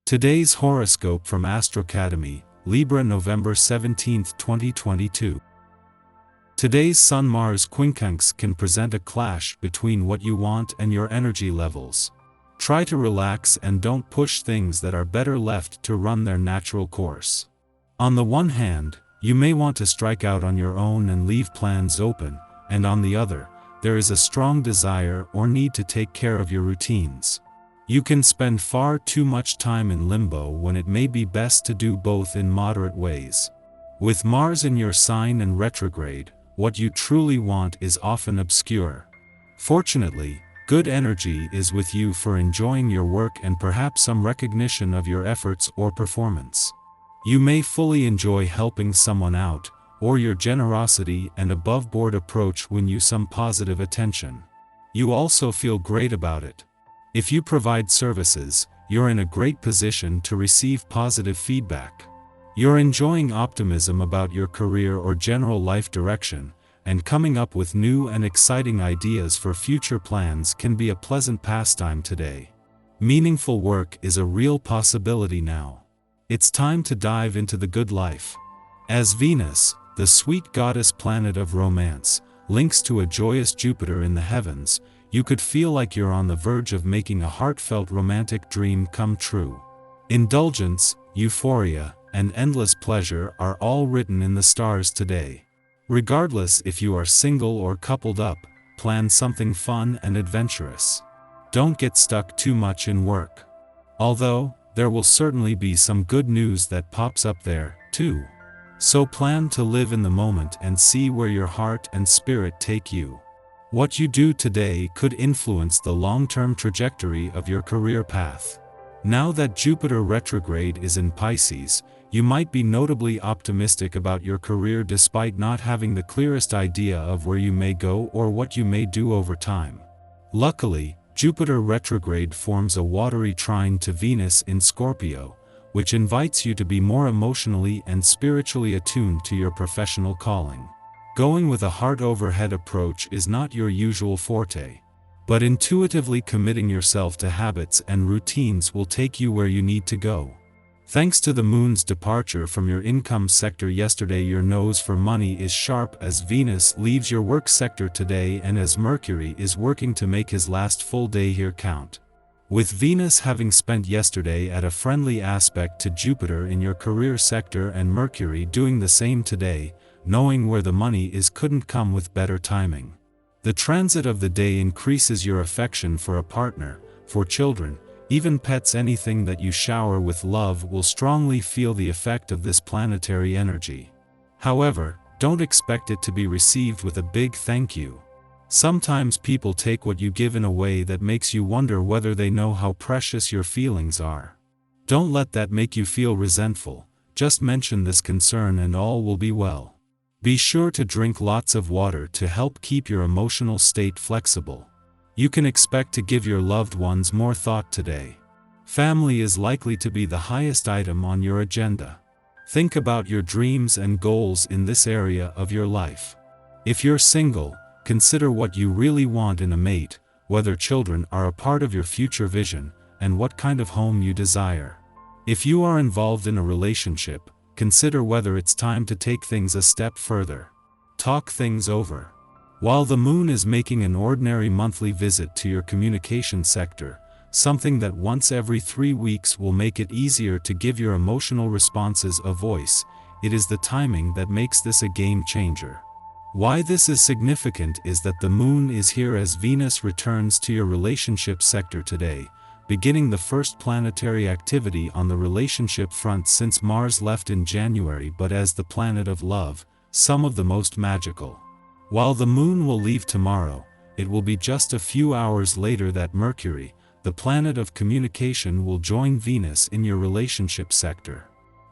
Today's horoscope from Astrocademy, Libra November 17, 2022. Today's Sun-Mars quincunx can present a clash between what you want and your energy levels. Try to relax and don't push things that are better left to run their natural course. On the one hand, you may want to strike out on your own and leave plans open, and on the other, there is a strong desire or need to take care of your routines. You can spend far too much time in limbo when it may be best to do both in moderate ways. With Mars in your sign and retrograde, what you truly want is often obscure. Fortunately, good energy is with you for enjoying your work and perhaps some recognition of your efforts or performance. You may fully enjoy helping someone out, or your generosity and above-board approach win you some positive attention. You also feel great about it. If you provide services, you're in a great position to receive positive feedback. You're enjoying optimism about your career or general life direction, and coming up with new and exciting ideas for future plans can be a pleasant pastime today. Meaningful work is a real possibility now. It's time to dive into the good life. As Venus, the sweet goddess planet of romance, links to a joyous Jupiter in the heavens, you could feel like you're on the verge of making a heartfelt romantic dream come true. Indulgence, euphoria, and endless pleasure are all written in the stars today. Regardless if you are single or coupled up, plan something fun and adventurous. Don't get stuck too much in work. Although, there will certainly be some good news that pops up there, too. So plan to live in the moment and see where your heart and spirit take you. What you do today could influence the long-term trajectory of your career path. Now that Jupiter retrograde is in Pisces, you might be notably optimistic about your career despite not having the clearest idea of where you may go or what you may do over time. Luckily, Jupiter retrograde forms a watery trine to Venus in Scorpio, which invites you to be more emotionally and spiritually attuned to your professional calling. Going with a heart-over-head approach is not your usual forte, but intuitively committing yourself to habits and routines will take you where you need to go. Thanks to the moon's departure from your income sector yesterday, your nose for money is sharp as Venus leaves your work sector today and as Mercury is working to make his last full day here count. With Venus having spent yesterday at a friendly aspect to Jupiter in your career sector and Mercury doing the same today, knowing where the money is couldn't come with better timing. The transit of the day increases your affection for a partner, for children, even pets. Anything that you shower with love will strongly feel the effect of this planetary energy. However, don't expect it to be received with a big thank you. Sometimes people take what you give in a way that makes you wonder whether they know how precious your feelings are. Don't let that make you feel resentful, just mention this concern and all will be well. Be sure to drink lots of water to help keep your emotional state flexible. You can expect to give your loved ones more thought today. Family is likely to be the highest item on your agenda. Think about your dreams and goals in this area of your life. If you're single, consider what you really want in a mate, whether children are a part of your future vision, and what kind of home you desire. If you are involved in a relationship, consider whether it's time to take things a step further. Talk things over. While the moon is making an ordinary monthly visit to your communication sector, something that once every 3 weeks will make it easier to give your emotional responses a voice, it is the timing that makes this a game changer. Why this is significant is that the moon is here as Venus returns to your relationship sector today, beginning the first planetary activity on the relationship front since Mars left in January, but as the planet of love, some of the most magical. While the moon will leave tomorrow, it will be just a few hours later that Mercury, the planet of communication, will join Venus in your relationship sector.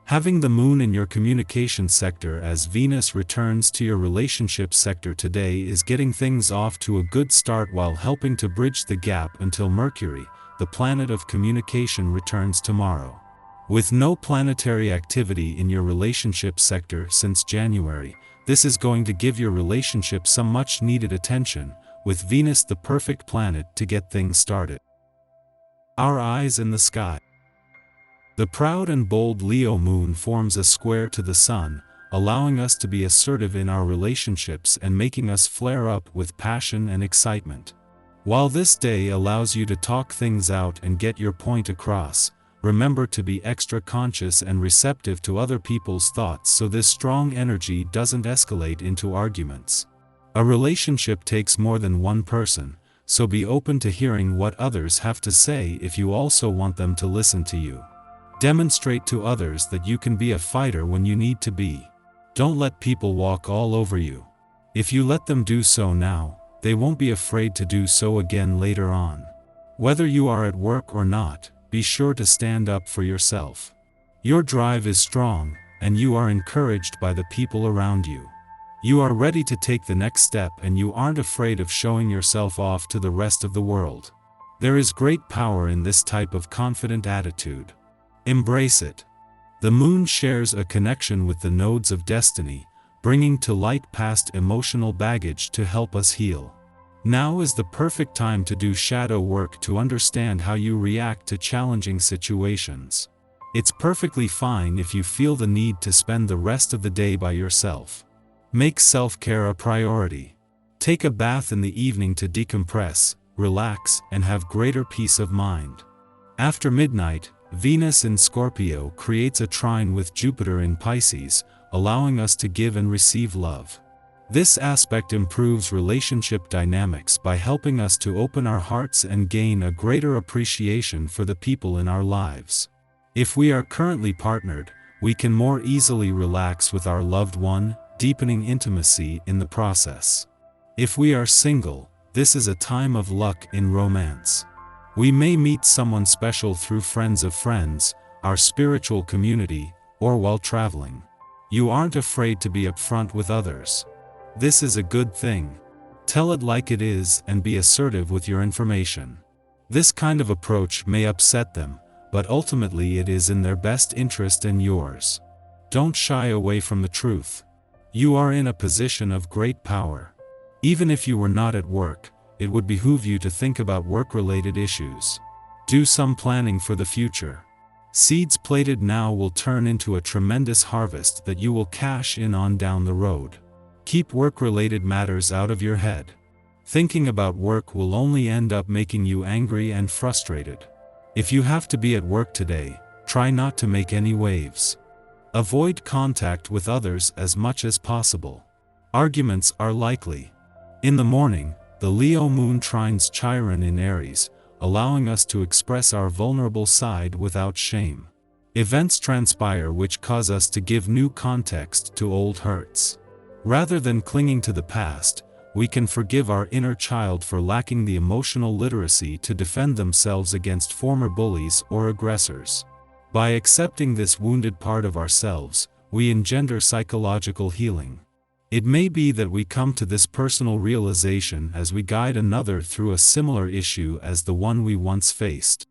Having the moon in your communication sector as Venus returns to your relationship sector today is getting things off to a good start while helping to bridge the gap until Mercury, the planet of communication, returns tomorrow. With no planetary activity in your relationship sector since January, this is going to give your relationship some much needed attention, with Venus the perfect planet to get things started. Our eyes in the sky. The proud and bold Leo moon forms a square to the sun, allowing us to be assertive in our relationships and making us flare up with passion and excitement. While this day allows you to talk things out and get your point across, remember to be extra conscious and receptive to other people's thoughts so this strong energy doesn't escalate into arguments. A relationship takes more than one person, so be open to hearing what others have to say if you also want them to listen to you. Demonstrate to others that you can be a fighter when you need to be. Don't let people walk all over you. If you let them do so now, they won't be afraid to do so again later on. Whether you are at work or not, be sure to stand up for yourself. Your drive is strong, and you are encouraged by the people around you. You are ready to take the next step and you aren't afraid of showing yourself off to the rest of the world. There is great power in this type of confident attitude. Embrace it. The moon shares a connection with the nodes of destiny, bringing to light past emotional baggage to help us heal. Now is the perfect time to do shadow work to understand how you react to challenging situations. It's perfectly fine if you feel the need to spend the rest of the day by yourself. Make self-care a priority. Take a bath in the evening to decompress, relax, and have greater peace of mind. After midnight, Venus in Scorpio creates a trine with Jupiter in Pisces, allowing us to give and receive love. This aspect improves relationship dynamics by helping us to open our hearts and gain a greater appreciation for the people in our lives. If we are currently partnered, we can more easily relax with our loved one, deepening intimacy in the process. If we are single, this is a time of luck in romance. We may meet someone special through friends of friends, our spiritual community, or while traveling. You aren't afraid to be upfront with others. This is a good thing. Tell it like it is and be assertive with your information. This kind of approach may upset them, but ultimately it is in their best interest and yours. Don't shy away from the truth. You are in a position of great power. Even if you were not at work, it would behoove you to think about work-related issues. Do some planning for the future. Seeds planted now will turn into a tremendous harvest that you will cash in on down the road. Keep work-related matters out of your head. Thinking about work will only end up making you angry and frustrated. If you have to be at work today, try not to make any waves. Avoid contact with others as much as possible. Arguments are likely. In the morning, the Leo moon trines Chiron in Aries, allowing us to express our vulnerable side without shame. Events transpire which cause us to give new context to old hurts. Rather than clinging to the past, we can forgive our inner child for lacking the emotional literacy to defend themselves against former bullies or aggressors. By accepting this wounded part of ourselves, we engender psychological healing. It may be that we come to this personal realization as we guide another through a similar issue as the one we once faced.